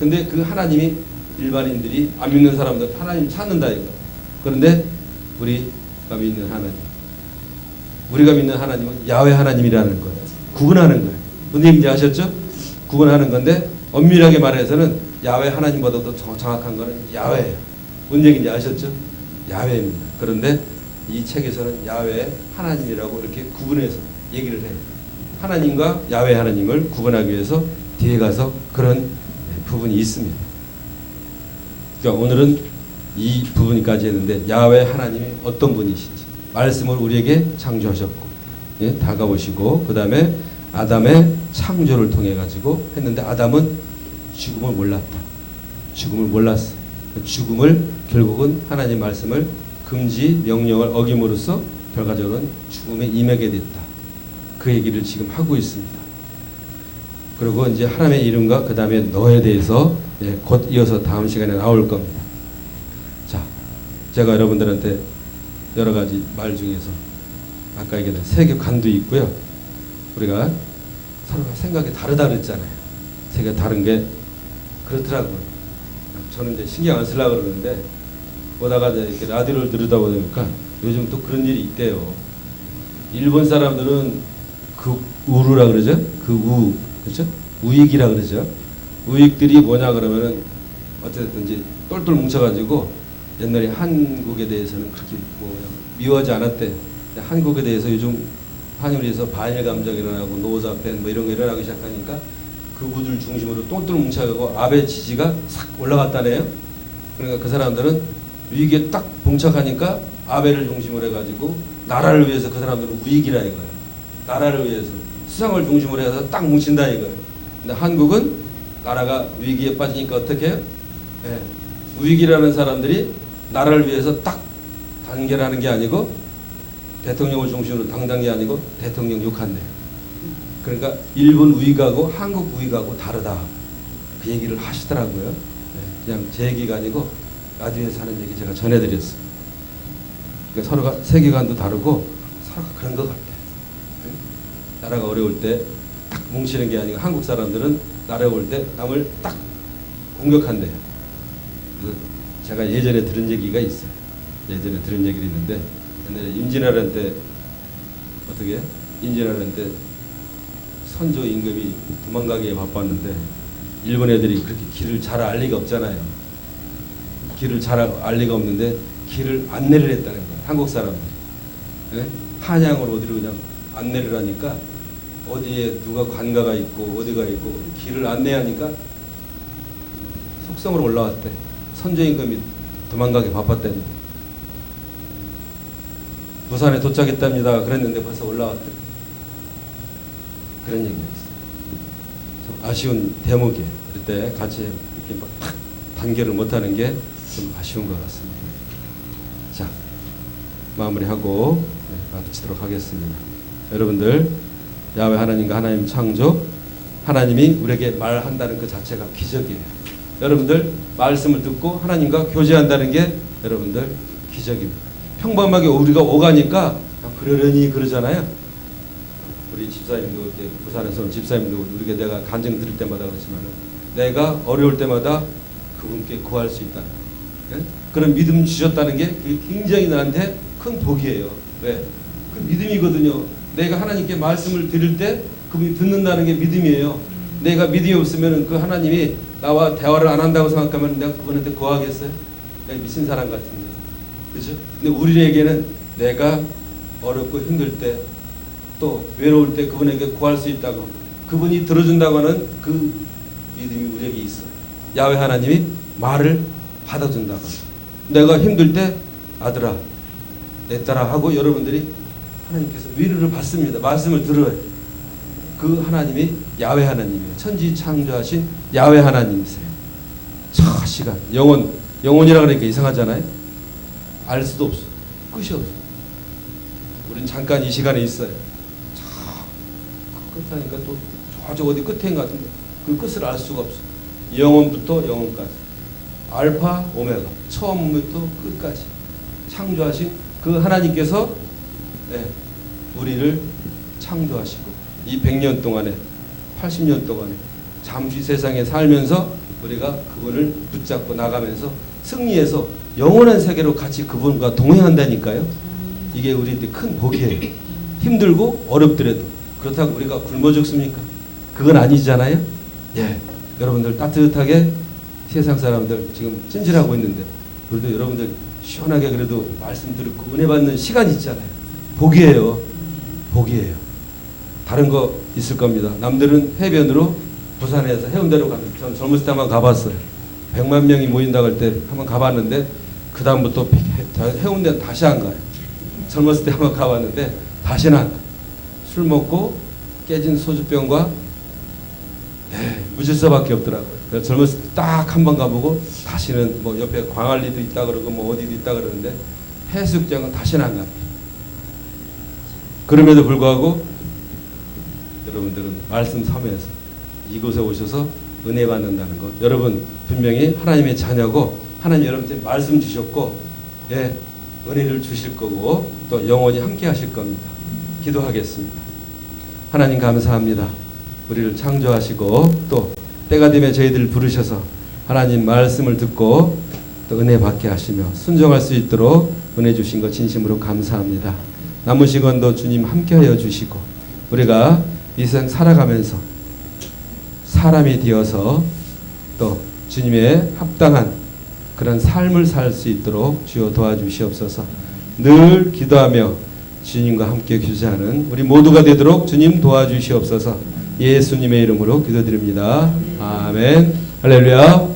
근데 그 하나님이 일반인들이 안 믿는 사람들 하나님 찾는다 이거. 그런데 우리가 믿는 하나님, 우리가 믿는 하나님은 야훼 하나님이라는 거예요. 구분하는 거예요. 무슨 얘기인지 아셨죠? 구분하는 건데 엄밀하게 말해서는 야훼 하나님보다도 더 정확한 거는 야훼예요. 무슨 얘기인지 아셨죠? 야훼입니다. 그런데 이 책에서는 야훼 하나님이라고 이렇게 구분해서 얘기를 해요. 하나님과 야훼 하나님을 구분하기 위해서 뒤에 가서 그런 부분이 있습니다. 그러니까 오늘은 이 부분까지 했는데 야훼 하나님이 어떤 분이신지 말씀을 우리에게 창조하셨고, 예, 다가오시고, 그 다음에 아담의 창조를 통해 가지고 했는데 아담은 죽음을 몰랐다. 죽음을 몰랐어. 죽음을 결국은 하나님 말씀을 금지 명령을 어김으로써 결과적으로는 죽음에 임하게 됐다. 그 얘기를 지금 하고 있습니다. 그리고 이제 하나님의 이름과 그 다음에 너에 대해서, 예, 곧 이어서 다음 시간에 나올 겁니다. 자, 제가 여러분들한테 여러 가지 말 중에서 아까 얘기한 세계관도 있고요. 우리가 서로가 생각이 다르다 그랬잖아요. 세계가 다른 게 그렇더라고요. 저는 이제 신경 안 쓰려고 그러는데 보다가 이렇게 라디오를 들으다 보니까 요즘 또 그런 일이 있대요. 일본 사람들은 그 우루라 그러죠? 그 우, 그렇죠? 우익이라 그러죠. 우익들이 뭐냐 그러면은 어쨌든지 똘똘 뭉쳐가지고 옛날에 한국에 대해서는 그렇게 미워하지 않았대. 한국에 대해서 요즘 한국에서 반일 감정이 일어나고 노자팬 뭐 이런 거 일어나기 시작하니까 그분들 중심으로 똘똘 뭉쳐가고 아베 지지가 싹 올라갔다네요. 그러니까 그 사람들은 위기에 딱 봉착하니까 아베를 중심으로 해가지고 나라를 위해서 그 사람들은 우익이라 이거예요. 나라를 위해서 수상을 중심으로 해서 딱 뭉친다 이거예요. 근데 한국은 나라가 위기에 빠지니까 어떻게 해요? 예. 우익이라는 사람들이 나라를 위해서 딱 단결하는 게 아니고 대통령을 중심으로 당당한 게 아니고 대통령 욕한대요. 그러니까 일본 우익하고 한국 우익하고 다르다. 그 얘기를 하시더라고요. 그냥 제 얘기가 아니고 라디오에서 하는 얘기 제가 전해드렸어요. 그러니까 서로가 세계관도 다르고 서로가 그런 것 같아요. 나라가 어려울 때 딱 뭉치는 게 아니고 한국 사람들은 나라가 올 때 남을 딱 공격한대요. 제가 예전에 들은 얘기가 있어요. 예전에 들은 얘기가 있는데 옛날에 임진왜란 어떻게 임진왜란 때 선조 임금이 도망가기에 바빴는데 일본 애들이 그렇게 길을 잘 알 리가 없잖아요. 길을 잘 알 리가 없는데 길을 안내를 했다는 거예요. 한국 사람들이. 예? 한양으로 어디로 그냥 안내를 하니까 어디에 누가 관가가 있고 어디가 있고 길을 안내하니까 속성으로 올라왔대. 선조임금이 도망가기 바빴다니. 부산에 도착했답니다. 그랬는데 벌써 올라왔대. 그런 얘기였어. 아쉬운 대목이에요. 그럴 때 같이 이렇게 막 단결을 못하는 게 좀 아쉬운 것 같습니다. 자, 마무리하고 마치도록 하겠습니다. 여러분들, 야훼 하나님과 하나님 창조, 하나님이 우리에게 말한다는 그 자체가 기적이에요. 여러분들, 말씀을 듣고 하나님과 교제한다는 게 여러분들 기적입니다. 평범하게 우리가 오가니까 그러려니 그러잖아요. 우리 집사님도 이렇게 부산에서 집사님도 우리가 내가 간증 들을 때마다 그렇지만 내가 어려울 때마다 그분께 구할 수 있다. 예? 그런 믿음 주셨다는 게 굉장히 나한테 큰 복이에요. 왜? 그 믿음이거든요. 내가 하나님께 말씀을 드릴 때 그분이 듣는다는 게 믿음이에요. 내가 믿음이 없으면 그 하나님이 나와 대화를 안 한다고 생각하면 내가 그분한테 구하겠어요? 내가 미친 사람 같은데. 그죠? 근데 우리에게는 내가 어렵고 힘들 때 또 외로울 때 그분에게 구할 수 있다고, 그분이 들어준다고 하는 그 믿음이 우리에게 있어요. 야훼 하나님이 말을 받아준다고. 내가 힘들 때 아들아 내 딸아 하고 여러분들이 하나님께서 위로를 받습니다. 말씀을 들어요. 그 하나님이 야훼 하나님이에요. 천지 창조하신 야훼 하나님이세요. 시간 영혼이라 그러니까 이상하잖아요. 알 수도 없어. 끝이 없어. 우린 잠깐 이 시간에 있어요. 그 끝하니까 또 저쪽 어디 끝인 것 같은데 그 끝을 알 수가 없어. 영혼부터 영혼까지, 알파 오메가, 처음부터 끝까지 창조하신 그 하나님께서 우리를 창조하시고 이 100년 동안에 80년 동안에 잠시 세상에 살면서 우리가 그분을 붙잡고 나가면서 승리해서 영원한 세계로 같이 그분과 동행한다니까요. 이게 우리한테 큰 복이에요. 힘들고 어렵더라도. 그렇다고 우리가 굶어 죽습니까? 그건 아니잖아요. 예, 여러분들 따뜻하게 세상 사람들 지금 찜질하고 있는데 그래도 여러분들 시원하게 그래도 말씀 듣고 은혜 받는 시간이 있잖아요. 복이에요. 복이에요. 다른 거 있을 겁니다. 남들은 해변으로 부산에서 해운대로 갑니다. 전 젊었을 때 한번 가봤어요. 100만 명이 모인다고 할 때 한번 가봤는데 그 다음부터 해운대는 다시 안 가요. 젊었을 때 한번 가봤는데 다시는 안 가요. 술 먹고 깨진 소주병과 무질서밖에 없더라고요. 젊었을 때 딱 한 번 가보고 다시는 뭐 옆에 광안리도 있다 그러고 뭐 어디도 있다 그러는데 해수욕장은 다시는 안 갑니다. 그럼에도 불구하고 여러분들은 말씀 삼에서 이곳에 오셔서 은혜 받는다는 것. 여러분 분명히 하나님의 자녀고 하나님 여러분한테 말씀 주셨고 은혜를 주실 거고 또 영원히 함께 하실 겁니다. 기도하겠습니다. 하나님 감사합니다. 우리를 창조하시고 또 때가 되면 저희들을 부르셔서 하나님 말씀을 듣고 또 은혜 받게 하시며 순종할 수 있도록 은혜 주신 것 진심으로 감사합니다. 남은 시간도 주님 함께하여 주시고 우리가 이 세상 살아가면서 사람이 되어서 또 주님의 합당한 그런 삶을 살 수 있도록 주여 도와주시옵소서. 늘 기도하며 주님과 함께 교제하는 우리 모두가 되도록 주님 도와주시옵소서. 예수님의 이름으로 기도드립니다. 아멘. 할렐루야.